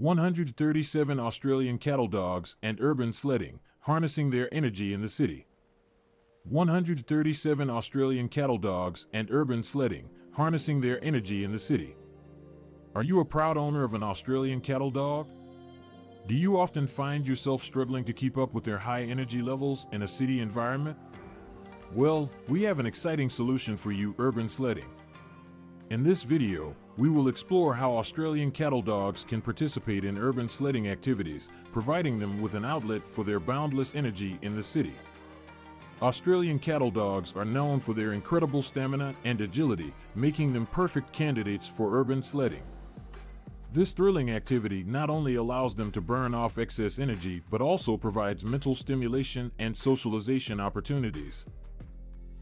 137 Australian cattle dogs and urban sledding, harnessing their energy in the city. 137 Australian cattle dogs and urban sledding, harnessing their energy in the city. Are you a proud owner of an Australian cattle dog? Do you often find yourself struggling to keep up with their high energy levels in a city environment? Well, we have an exciting solution for you: urban sledding. In this video, we will explore how Australian cattle dogs can participate in urban sledding activities, providing them with an outlet for their boundless energy in the city. Australian cattle dogs are known for their incredible stamina and agility, making them perfect candidates for urban sledding. This thrilling activity not only allows them to burn off excess energy, but also provides mental stimulation and socialization opportunities.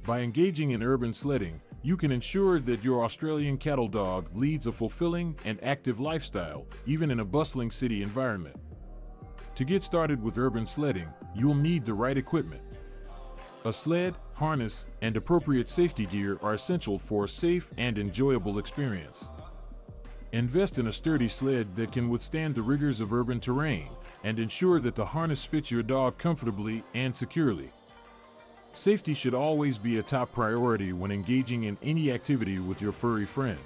By engaging in urban sledding, you can ensure that your Australian cattle dog leads a fulfilling and active lifestyle, even in a bustling city environment. To get started with urban sledding, you'll need the right equipment. A sled, harness, and appropriate safety gear are essential for a safe and enjoyable experience. Invest in a sturdy sled that can withstand the rigors of urban terrain, and ensure that the harness fits your dog comfortably and securely. Safety should always be a top priority when engaging in any activity with your furry friend.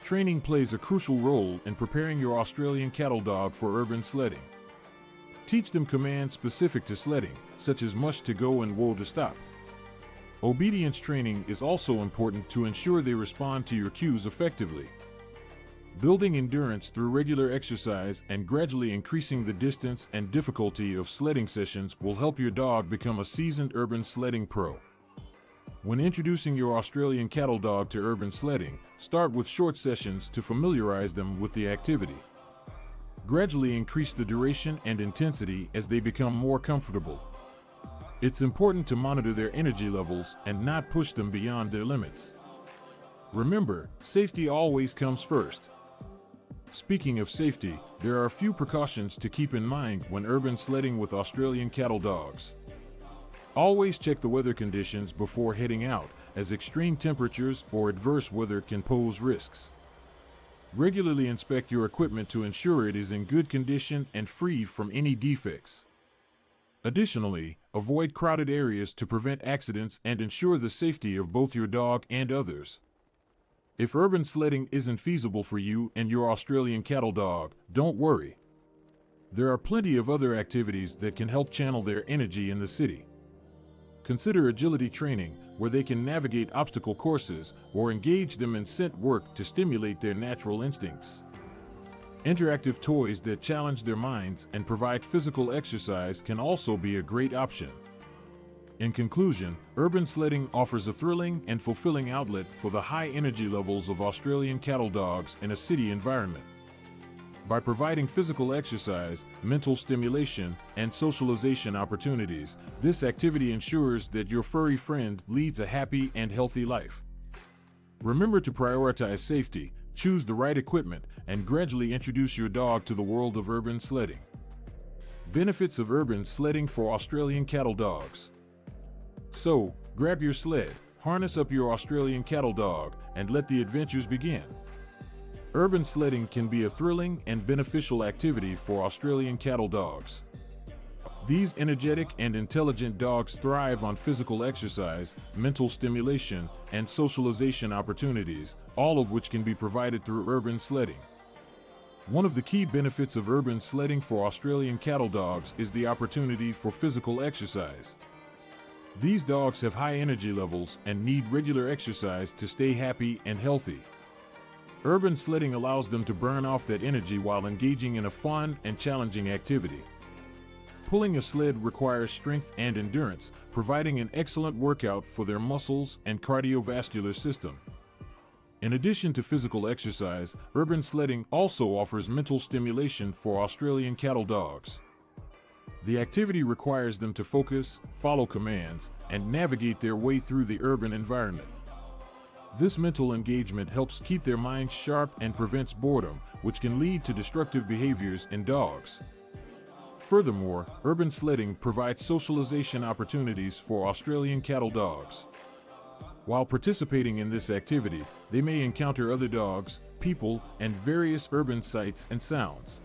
Training plays a crucial role in preparing your Australian cattle dog for urban sledding. Teach them commands specific to sledding, such as mush to go and whoa to stop. Obedience training is also important to ensure they respond to your cues effectively. Building endurance through regular exercise and gradually increasing the distance and difficulty of sledding sessions will help your dog become a seasoned urban sledding pro. When introducing your Australian cattle dog to urban sledding, start with short sessions to familiarize them with the activity. Gradually increase the duration and intensity as they become more comfortable. It's important to monitor their energy levels and not push them beyond their limits. Remember, safety always comes first. Speaking of safety, there are a few precautions to keep in mind when urban sledding with Australian cattle dogs. Always check the weather conditions before heading out, as extreme temperatures or adverse weather can pose risks. Regularly inspect your equipment to ensure it is in good condition and free from any defects. Additionally, avoid crowded areas to prevent accidents and ensure the safety of both your dog and others. If urban sledding isn't feasible for you and your Australian cattle dog, don't worry. There are plenty of other activities that can help channel their energy in the city. Consider agility training, where they can navigate obstacle courses, or engage them in scent work to stimulate their natural instincts. Interactive toys that challenge their minds and provide physical exercise can also be a great option. In conclusion, urban sledding offers a thrilling and fulfilling outlet for the high energy levels of Australian cattle dogs in a city environment. By providing physical exercise, mental stimulation, and socialization opportunities, this activity ensures that your furry friend leads a happy and healthy life. Remember to prioritize safety, choose the right equipment, and gradually introduce your dog to the world of urban sledding. Benefits of urban sledding for Australian cattle dogs. So, grab your sled, harness up your Australian cattle dog, and let the adventures begin. Urban sledding can be a thrilling and beneficial activity for Australian cattle dogs. These energetic and intelligent dogs thrive on physical exercise, mental stimulation, and socialization opportunities, all of which can be provided through urban sledding. One of the key benefits of urban sledding for Australian cattle dogs is the opportunity for physical exercise. These dogs have high energy levels and need regular exercise to stay happy and healthy. Urban sledding allows them to burn off that energy while engaging in a fun and challenging activity. Pulling a sled requires strength and endurance, providing an excellent workout for their muscles and cardiovascular system. In addition to physical exercise, urban sledding also offers mental stimulation for Australian cattle dogs. The activity requires them to focus, follow commands, and navigate their way through the urban environment. This mental engagement helps keep their minds sharp and prevents boredom, which can lead to destructive behaviors in dogs. Furthermore, urban sledding provides socialization opportunities for Australian cattle dogs. While participating in this activity, they may encounter other dogs, people, and various urban sights and sounds.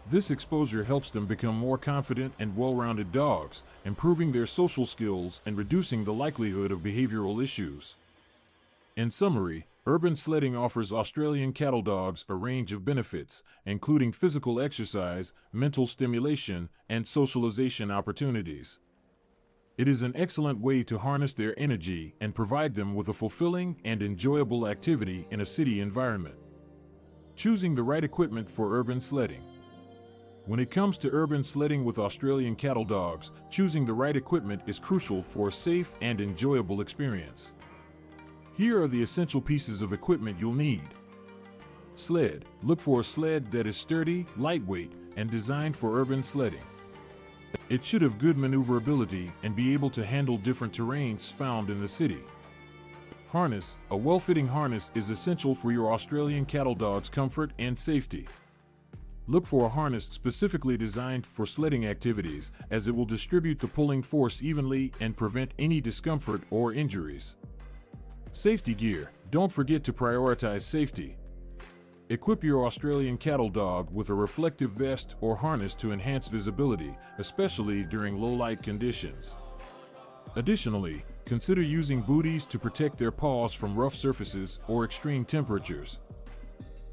This exposure helps them become more confident and well-rounded dogs, improving their social skills and reducing the likelihood of behavioral issues. In summary, urban sledding offers Australian cattle dogs a range of benefits, including physical exercise, mental stimulation, and socialization opportunities. It is an excellent way to harness their energy and provide them with a fulfilling and enjoyable activity in a city environment. Choosing the right equipment for urban sledding. When it comes to urban sledding with Australian cattle dogs, choosing the right equipment is crucial for a safe and enjoyable experience. Here are the essential pieces of equipment you'll need. Sled. Look for a sled that is sturdy, lightweight, and designed for urban sledding. It should have good maneuverability and be able to handle different terrains found in the city. Harness. A well-fitting harness is essential for your Australian cattle dog's comfort and safety. Look for a harness specifically designed for sledding activities, as it will distribute the pulling force evenly and prevent any discomfort or injuries. Safety gear. Don't forget to prioritize safety. Equip your Australian cattle dog with a reflective vest or harness to enhance visibility, especially during low-light conditions. Additionally, consider using booties to protect their paws from rough surfaces or extreme temperatures.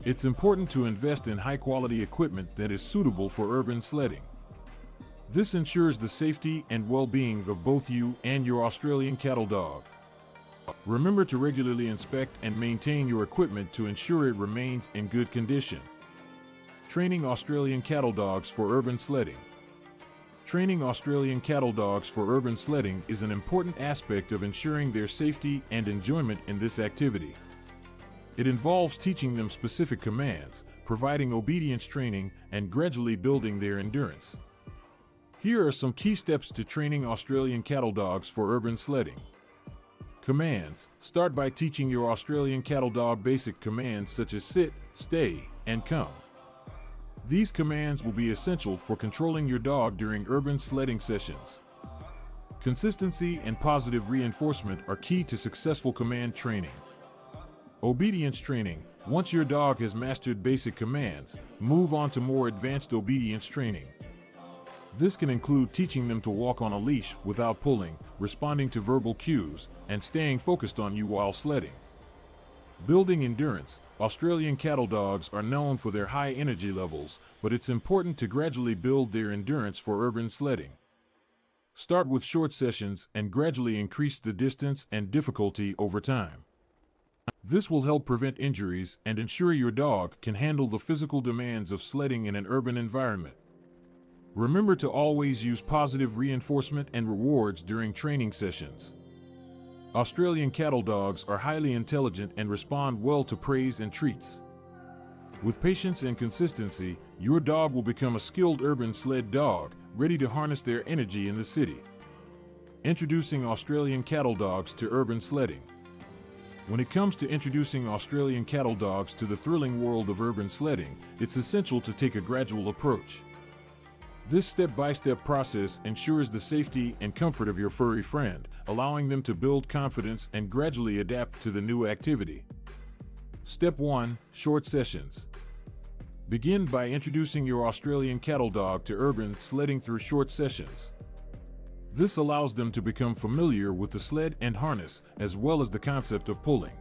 It's important to invest in high-quality equipment that is suitable for urban sledding. This ensures the safety and well-being of both you and your Australian cattle dog. Remember to regularly inspect and maintain your equipment to ensure it remains in good condition. Training Australian cattle dogs for urban sledding. Training Australian cattle dogs for urban sledding is an important aspect of ensuring their safety and enjoyment in this activity. It involves teaching them specific commands, providing obedience training, and gradually building their endurance. Here are some key steps to training Australian cattle dogs for urban sledding. Commands. Start by teaching your Australian cattle dog basic commands such as sit, stay, and come. These commands will be essential for controlling your dog during urban sledding sessions. Consistency and positive reinforcement are key to successful command training. Obedience training. Once your dog has mastered basic commands, move on to more advanced obedience training. This can include teaching them to walk on a leash without pulling, responding to verbal cues, and staying focused on you while sledding. Building endurance. Australian cattle dogs are known for their high energy levels, but it's important to gradually build their endurance for urban sledding. Start with short sessions and gradually increase the distance and difficulty over time. This will help prevent injuries and ensure your dog can handle the physical demands of sledding in an urban environment. Remember to always use positive reinforcement and rewards during training sessions. Australian cattle dogs are highly intelligent and respond well to praise and treats. With patience and consistency, your dog will become a skilled urban sled dog, ready to harness their energy in the city. Introducing Australian cattle dogs to urban sledding. When it comes to introducing Australian cattle dogs to the thrilling world of urban sledding, it's essential to take a gradual approach. This step-by-step process ensures the safety and comfort of your furry friend, allowing them to build confidence and gradually adapt to the new activity. Step 1. Short sessions. Begin by introducing your Australian cattle dog to urban sledding through short sessions. This allows them to become familiar with the sled and harness, as well as the concept of pulling.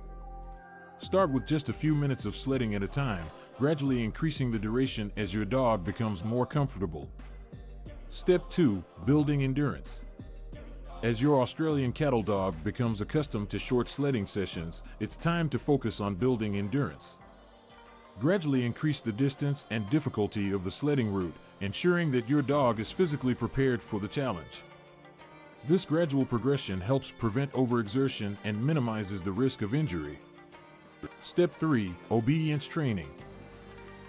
Start with just a few minutes of sledding at a time, gradually increasing the duration as your dog becomes more comfortable. Step 2. Building endurance. As your Australian cattle dog becomes accustomed to short sledding sessions, it's time to focus on building endurance. Gradually increase the distance and difficulty of the sledding route, ensuring that your dog is physically prepared for the challenge. This gradual progression helps prevent overexertion and minimizes the risk of injury. Step 3. Obedience training.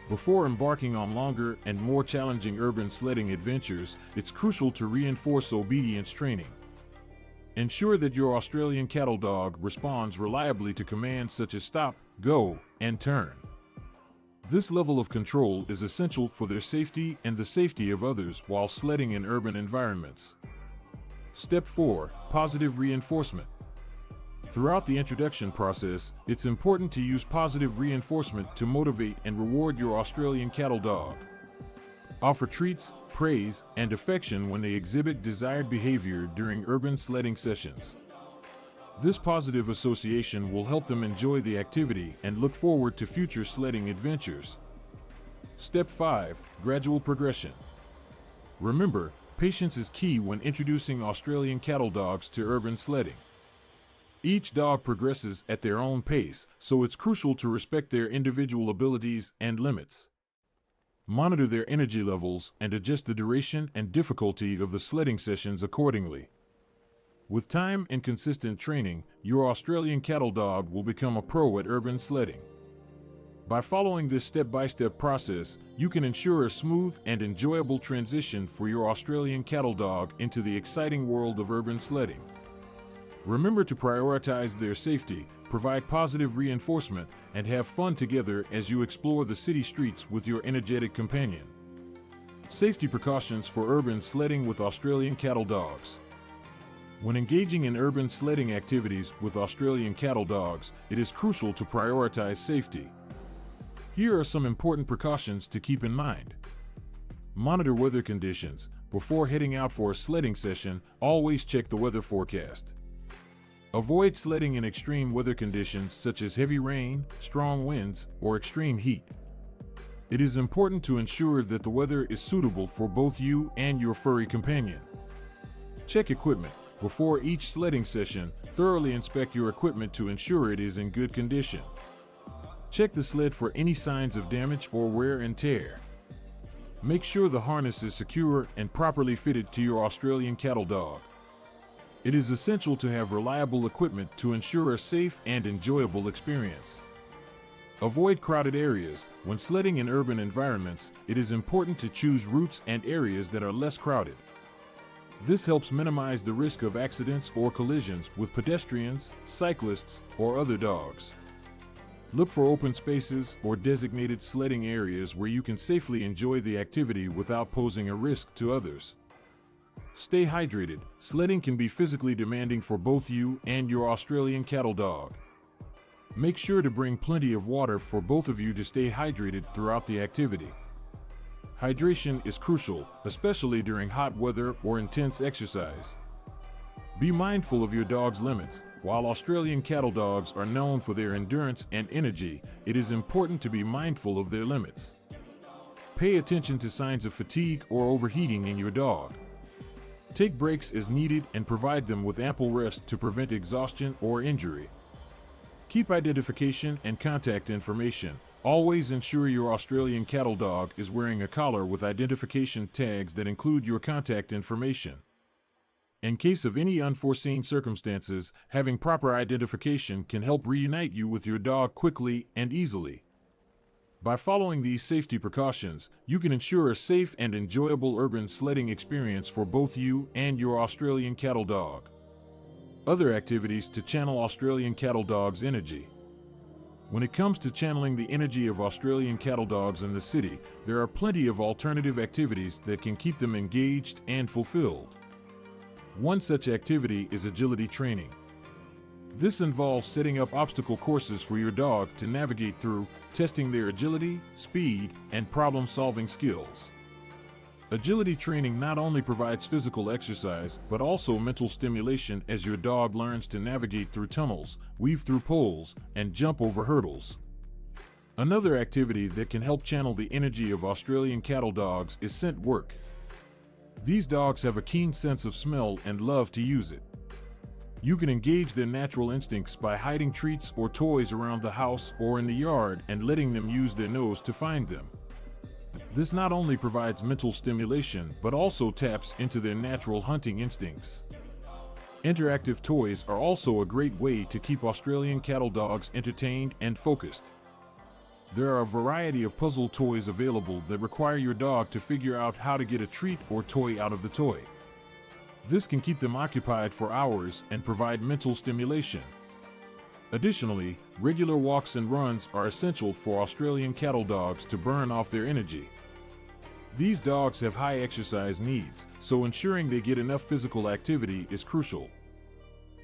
Before embarking on longer and more challenging urban sledding adventures, it's crucial to reinforce obedience training. Ensure that your Australian cattle dog responds reliably to commands such as stop, go, and turn. This level of control is essential for their safety and the safety of others while sledding in urban environments. Step 4. Positive reinforcement. Throughout the introduction process, it's important to use positive reinforcement to motivate and reward your Australian cattle dog. Offer treats, praise, and affection when they exhibit desired behavior during urban sledding sessions. This positive association will help them enjoy the activity and look forward to future sledding adventures. Step 5. Gradual progression. Remember, patience is key when introducing Australian cattle dogs to urban sledding. Each dog progresses at their own pace, so it's crucial to respect their individual abilities and limits. Monitor their energy levels and adjust the duration and difficulty of the sledding sessions accordingly. With time and consistent training, your Australian cattle dog will become a pro at urban sledding. By following this step-by-step process, you can ensure a smooth and enjoyable transition for your Australian cattle dog into the exciting world of urban sledding. Remember to prioritize their safety, provide positive reinforcement, and have fun together as you explore the city streets with your energetic companion. Safety precautions for urban sledding with Australian cattle dogs. When engaging in urban sledding activities with Australian cattle dogs, it is crucial to prioritize safety. Here are some important precautions to keep in mind. Monitor weather conditions. Before heading out for a sledding session, always check the weather forecast. Avoid sledding in extreme weather conditions such as heavy rain, strong winds, or extreme heat. It is important to ensure that the weather is suitable for both you and your furry companion. Check equipment. Before each sledding session, thoroughly inspect your equipment to ensure it is in good condition. Check the sled for any signs of damage or wear and tear. Make sure the harness is secure and properly fitted to your Australian cattle dog. It is essential to have reliable equipment to ensure a safe and enjoyable experience. Avoid crowded areas. When sledding in urban environments, it is important to choose routes and areas that are less crowded. This helps minimize the risk of accidents or collisions with pedestrians, cyclists, or other dogs. Look for open spaces or designated sledding areas where you can safely enjoy the activity without posing a risk to others. Stay hydrated. Sledding can be physically demanding for both you and your Australian cattle dog. Make sure to bring plenty of water for both of you to stay hydrated throughout the activity. Hydration is crucial, especially during hot weather or intense exercise. Be mindful of your dog's limits. While Australian cattle dogs are known for their endurance and energy, it is important to be mindful of their limits. Pay attention to signs of fatigue or overheating in your dog. Take breaks as needed and provide them with ample rest to prevent exhaustion or injury. Keep identification and contact information. Always ensure your Australian cattle dog is wearing a collar with identification tags that include your contact information. In case of any unforeseen circumstances, having proper identification can help reunite you with your dog quickly and easily. By following these safety precautions, you can ensure a safe and enjoyable urban sledding experience for both you and your Australian cattle dog. Other activities to channel Australian cattle dogs' energy. When it comes to channeling the energy of Australian cattle dogs in the city, there are plenty of alternative activities that can keep them engaged and fulfilled. One such activity is agility training. This involves setting up obstacle courses for your dog to navigate through, testing their agility, speed, and problem-solving skills. Agility training not only provides physical exercise, but also mental stimulation as your dog learns to navigate through tunnels, weave through poles, and jump over hurdles. Another activity that can help channel the energy of Australian cattle dogs is scent work. These dogs have a keen sense of smell and love to use it. You can engage their natural instincts by hiding treats or toys around the house or in the yard and letting them use their nose to find them. This not only provides mental stimulation, but also taps into their natural hunting instincts. Interactive toys are also a great way to keep Australian cattle dogs entertained and focused. There are a variety of puzzle toys available that require your dog to figure out how to get a treat or toy out of the toy. This can keep them occupied for hours and provide mental stimulation. Additionally, regular walks and runs are essential for Australian cattle dogs to burn off their energy. These dogs have high exercise needs, so ensuring they get enough physical activity is crucial.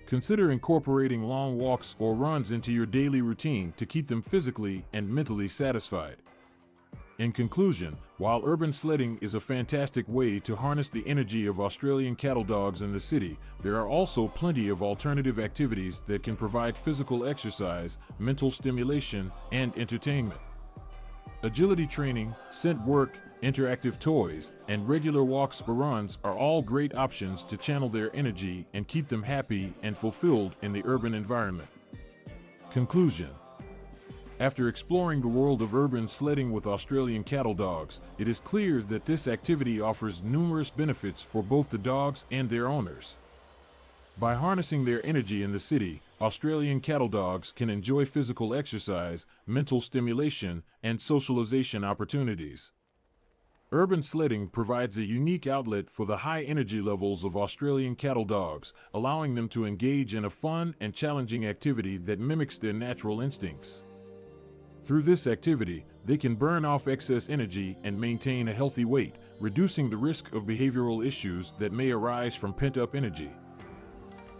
Consider incorporating long walks or runs into your daily routine to keep them physically and mentally satisfied. In conclusion, while urban sledding is a fantastic way to harness the energy of Australian cattle dogs in the city, there are also plenty of alternative activities that can provide physical exercise, mental stimulation, and entertainment. Agility training, scent work, interactive toys, and regular walks or runs are all great options to channel their energy and keep them happy and fulfilled in the urban environment. Conclusion. After exploring the world of urban sledding with Australian cattle dogs, it is clear that this activity offers numerous benefits for both the dogs and their owners. By harnessing their energy in the city, Australian cattle dogs can enjoy physical exercise, mental stimulation, and socialization opportunities. Urban sledding provides a unique outlet for the high energy levels of Australian cattle dogs, allowing them to engage in a fun and challenging activity that mimics their natural instincts. Through this activity, they can burn off excess energy and maintain a healthy weight, reducing the risk of behavioral issues that may arise from pent-up energy.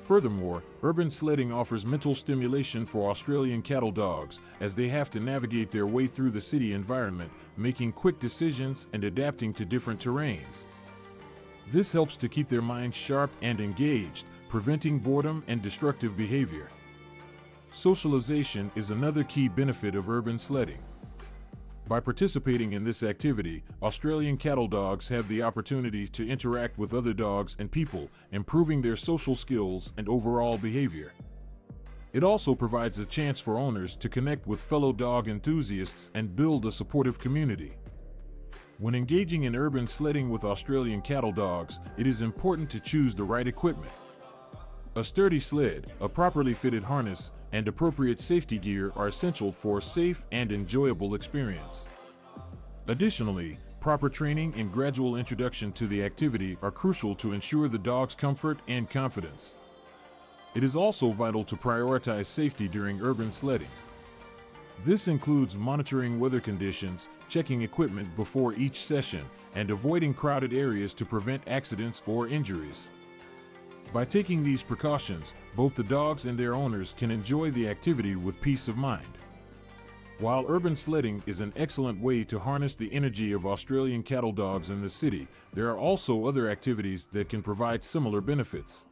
Furthermore, urban sledding offers mental stimulation for Australian cattle dogs, as they have to navigate their way through the city environment, making quick decisions and adapting to different terrains. This helps to keep their minds sharp and engaged, preventing boredom and destructive behavior. Socialization is another key benefit of urban sledding. By participating in this activity, Australian cattle dogs have the opportunity to interact with other dogs and people, improving their social skills and overall behavior. It also provides a chance for owners to connect with fellow dog enthusiasts and build a supportive community. When engaging in urban sledding with Australian cattle dogs, it is important to choose the right equipment. A sturdy sled, a properly fitted harness, and appropriate safety gear are essential for a safe and enjoyable experience. Additionally, proper training and gradual introduction to the activity are crucial to ensure the dog's comfort and confidence. It is also vital to prioritize safety during urban sledding. This includes monitoring weather conditions, checking equipment before each session, and avoiding crowded areas to prevent accidents or injuries. By taking these precautions, both the dogs and their owners can enjoy the activity with peace of mind. While urban sledding is an excellent way to harness the energy of Australian cattle dogs in the city, there are also other activities that can provide similar benefits.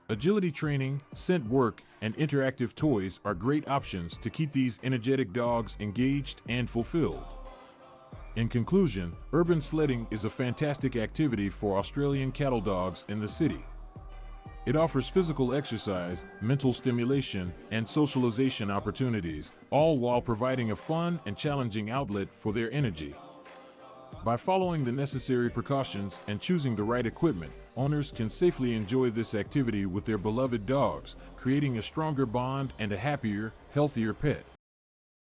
Agility training, scent work, and interactive toys are great options to keep these energetic dogs engaged and fulfilled. In conclusion, urban sledding is a fantastic activity for Australian cattle dogs in the city. It offers physical exercise, mental stimulation, and socialization opportunities, all while providing a fun and challenging outlet for their energy. By following the necessary precautions and choosing the right equipment, owners can safely enjoy this activity with their beloved dogs, creating a stronger bond and a happier, healthier pet.